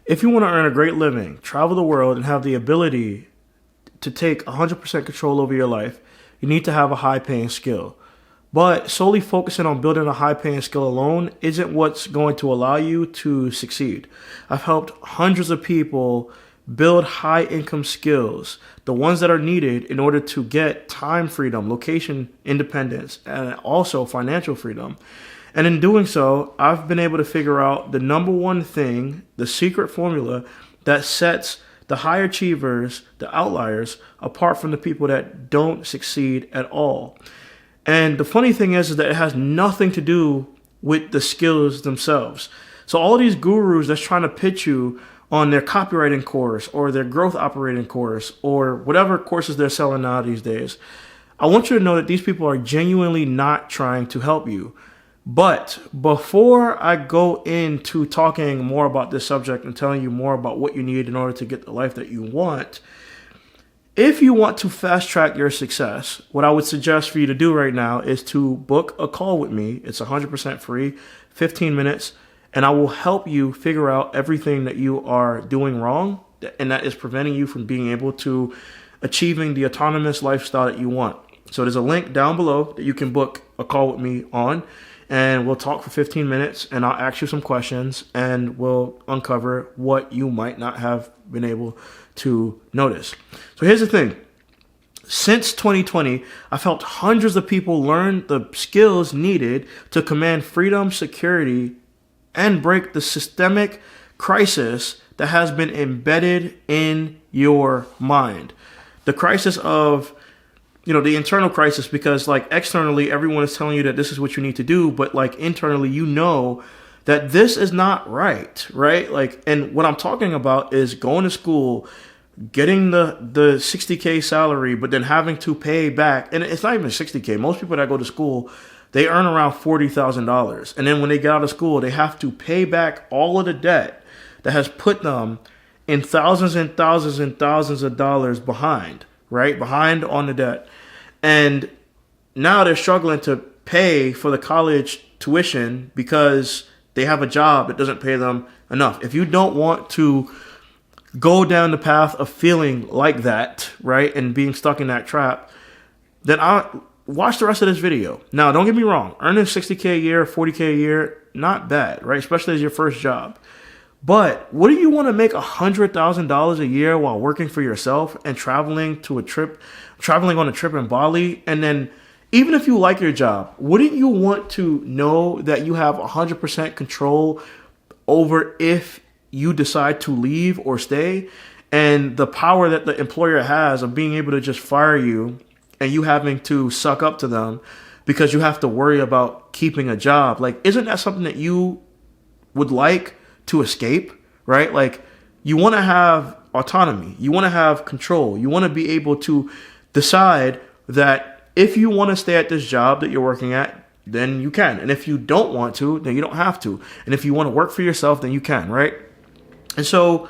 If you want to earn a great living, travel the world, and have the ability to take 100% control over your life, you need to have a high paying skill. But solely focusing on building a high paying skill alone isn't what's going to allow you to succeed. I've helped hundreds of people build high income skills, the ones that are needed in order to get time freedom, location independence, and also financial freedom. And in doing so, I've been able to figure out the number one thing, the secret formula that sets the high achievers, the outliers, apart from the people that don't succeed at all. And the funny thing is that it has nothing to do with the skills themselves. So all these gurus that's trying to pitch you on their copywriting course or their growth operating course or whatever courses they're selling now these days, I want you to know that these people are genuinely not trying to help you. But before I go into talking more about this subject and telling you more about what you need in order to get the life that you want, if you want to fast track your success, what I would suggest for you to do right now is to book a call with me. It's 100% free, 15 minutes, and I will help you figure out everything that you are doing wrong and that is preventing you from being able to achieving the autonomous lifestyle that you want. So there's a link down below that you can book a call with me on, and we'll talk for 15 minutes and I'll ask you some questions and we'll uncover what you might not have been able to notice. So here's the thing. Since 2020, I've helped hundreds of people learn the skills needed to command freedom, security, and break the systemic crisis that has been embedded in your mind. The crisis of, the internal crisis, because like externally, everyone is telling you that this is what you need to do. But like internally, that this is not right? Like, and what I'm talking about is going to school, getting the 60K salary, but then having to pay back. And it's not even 60K. Most people that go to school, they earn around $40,000. And then when they get out of school, they have to pay back all of the debt that has put them in thousands and thousands and thousands of dollars behind on the debt. And now they're struggling to pay for the college tuition because they have a job that doesn't pay them enough. If you don't want to go down the path of feeling like that, right, and being stuck in that trap, then watch the rest of this video. Now, don't get me wrong. Earning 60K a year, 40K a year, not bad, right? Especially as your first job. But what do you want to make $100,000 a year while working for yourself and traveling on a trip in Bali? And then even if you like your job, wouldn't you want to know that you have 100% control over if you decide to leave or stay, and the power that the employer has of being able to just fire you and you having to suck up to them because you have to worry about keeping a job? Like, isn't that something that you would like to escape, right? Like, you want to have autonomy. You want to have control. You want to be able to decide that if you want to stay at this job that you're working at, then you can. And if you don't want to, then you don't have to. And if you want to work for yourself, then you can, right? And so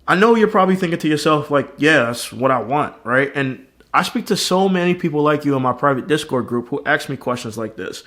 I know you're probably thinking to yourself, like, yeah, that's what I want, right? And I speak to so many people like you in my private Discord group who ask me questions like this.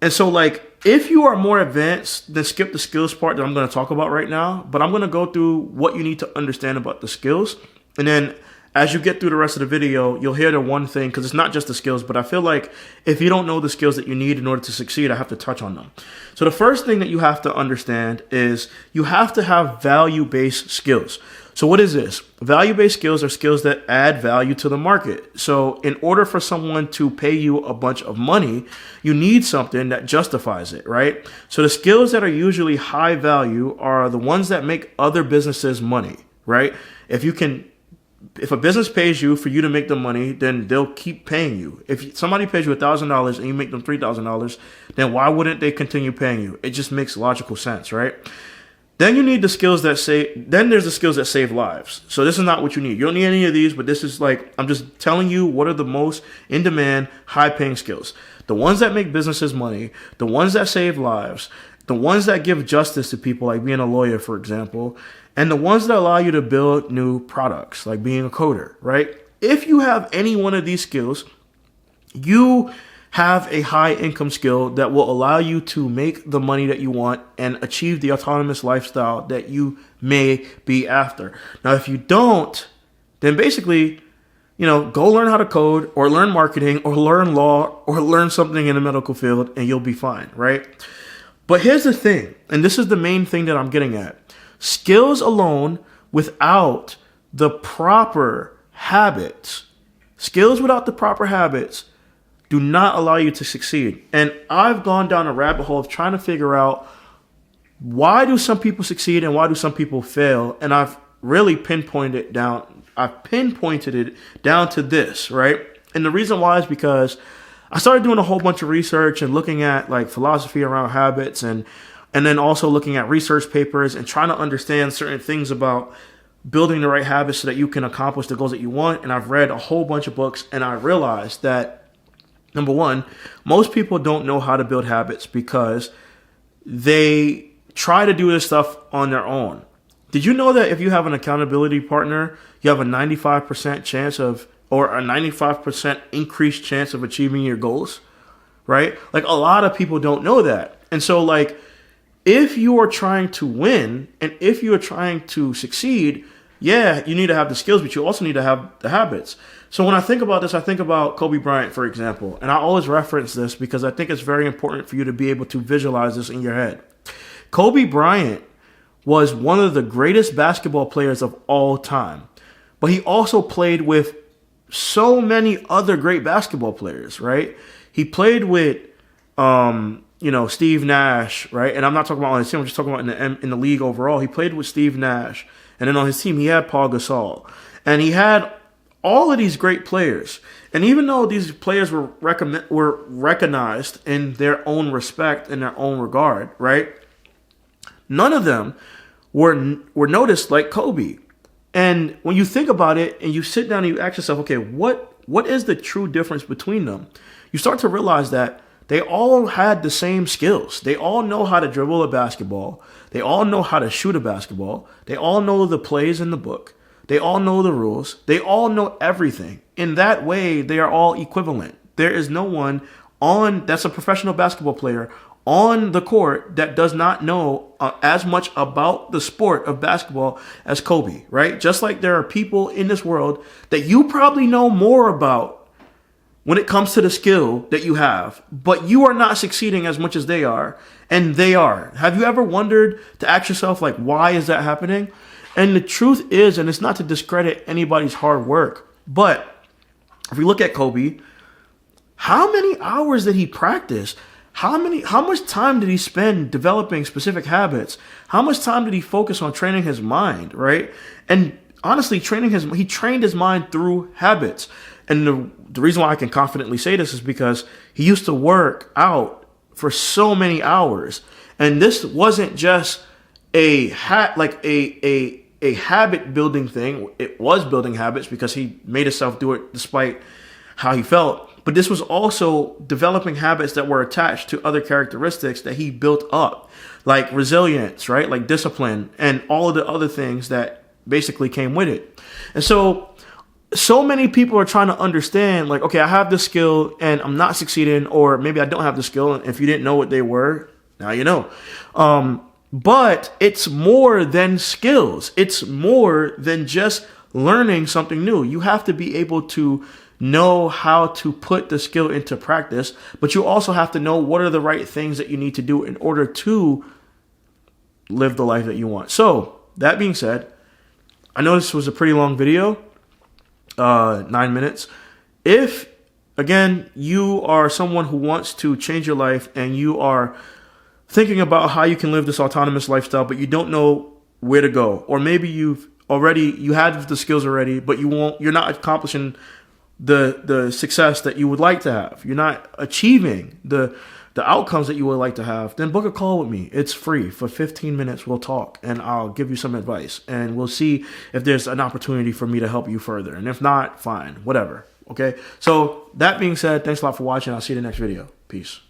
And so, like, if you are more advanced, then skip the skills part that I'm going to talk about right now. But I'm going to go through what you need to understand about the skills. And then as you get through the rest of the video, you'll hear the one thing, because it's not just the skills, but I feel like if you don't know the skills that you need in order to succeed, I have to touch on them. So the first thing that you have to understand is you have to have value-based skills. So what is this? Value-based skills are skills that add value to the market. So in order for someone to pay you a bunch of money, you need something that justifies it, right? So the skills that are usually high value are the ones that make other businesses money, right? If a business pays you for you to make them money, then they'll keep paying you. If somebody pays you $1,000 and you make them $3,000, then why wouldn't they continue paying you? It just makes logical sense, right? Then you need the skills then there's the skills that save lives. So this is not what you need. You don't need any of these, but this is like, I'm just telling you what are the most in-demand, high-paying skills. The ones that make businesses money, the ones that save lives, the ones that give justice to people, like being a lawyer, for example, and the ones that allow you to build new products, like being a coder, right? If you have any one of these skills, you have a high income skill that will allow you to make the money that you want and achieve the autonomous lifestyle that you may be after. Now, if you don't, then basically, go learn how to code or learn marketing or learn law or learn something in the medical field and you'll be fine, right? But here's the thing, and this is the main thing that I'm getting at. Skills alone without the proper habits, skills without the proper habits do not allow you to succeed. And I've gone down a rabbit hole of trying to figure out why do some people succeed and why do some people fail? And I've really pinpointed it down to this, right? And the reason why is because I started doing a whole bunch of research and looking at like philosophy around habits and then also looking at research papers and trying to understand certain things about building the right habits so that you can accomplish the goals that you want. And I've read a whole bunch of books and I realized that, number one, most people don't know how to build habits because they try to do this stuff on their own. Did you know that if you have an accountability partner, you have a 95% chance of, or a 95% increased chance of achieving your goals, right? Like a lot of people don't know that. And so like, if you are trying to win and if you are trying to succeed, yeah, you need to have the skills, but you also need to have the habits. So when I think about this, I think about Kobe Bryant, for example, and I always reference this because I think it's very important for you to be able to visualize this in your head. Kobe Bryant was one of the greatest basketball players of all time, but he also played with so many other great basketball players, right? He played with, Steve Nash, right? And I'm not talking about on his team, I'm just talking about in the league overall. He played with Steve Nash. And then on his team, he had Paul Gasol. And he had all of these great players. And even though these players were recognized in their own respect, in their own regard, right? None of them were noticed like Kobe. And when you think about it and you sit down and you ask yourself, okay, what is the true difference between them? You start to realize that they all had the same skills. They all know how to dribble a basketball. They all know how to shoot a basketball. They all know the plays in the book. They all know the rules. They all know everything. In that way, they are all equivalent. There is no one that's a professional basketball player on the court that does not know as much about the sport of basketball as Kobe, right? Just like there are people in this world that you probably know more about when it comes to the skill that you have, but you are not succeeding as much as they are, and they are. Have you ever wondered to ask yourself, like, why is that happening? And the truth is, and it's not to discredit anybody's hard work, but if we look at Kobe, how many hours did he practice? How much time did he spend developing specific habits? How much time did he focus on training his mind, right? And honestly, he trained his mind through habits. And the reason why I can confidently say this is because he used to work out for so many hours. And this wasn't just a habit building thing. It was building habits because he made himself do it despite how he felt. But this was also developing habits that were attached to other characteristics that he built up, like resilience, right? Like discipline and all of the other things that basically came with it. And so many people are trying to understand, like, okay, I have this skill and I'm not succeeding, or maybe I don't have the skill. And if you didn't know what they were, now you know. But it's more than skills. It's more than just learning something new. You have to be able to know how to put the skill into practice, but you also have to know what are the right things that you need to do in order to live the life that you want. So that being said, I know this was a pretty long video, 9 minutes. If, again, you are someone who wants to change your life and you are thinking about how you can live this autonomous lifestyle, but you don't know where to go, or maybe you had the skills already, but you're not accomplishing the success that you would like to have. You're not achieving the outcomes that you would like to have, then book a call with me. It's free. For 15 minutes, we'll talk and I'll give you some advice and we'll see if there's an opportunity for me to help you further. And if not, fine, whatever. Okay. So that being said, thanks a lot for watching. I'll see you in the next video. Peace.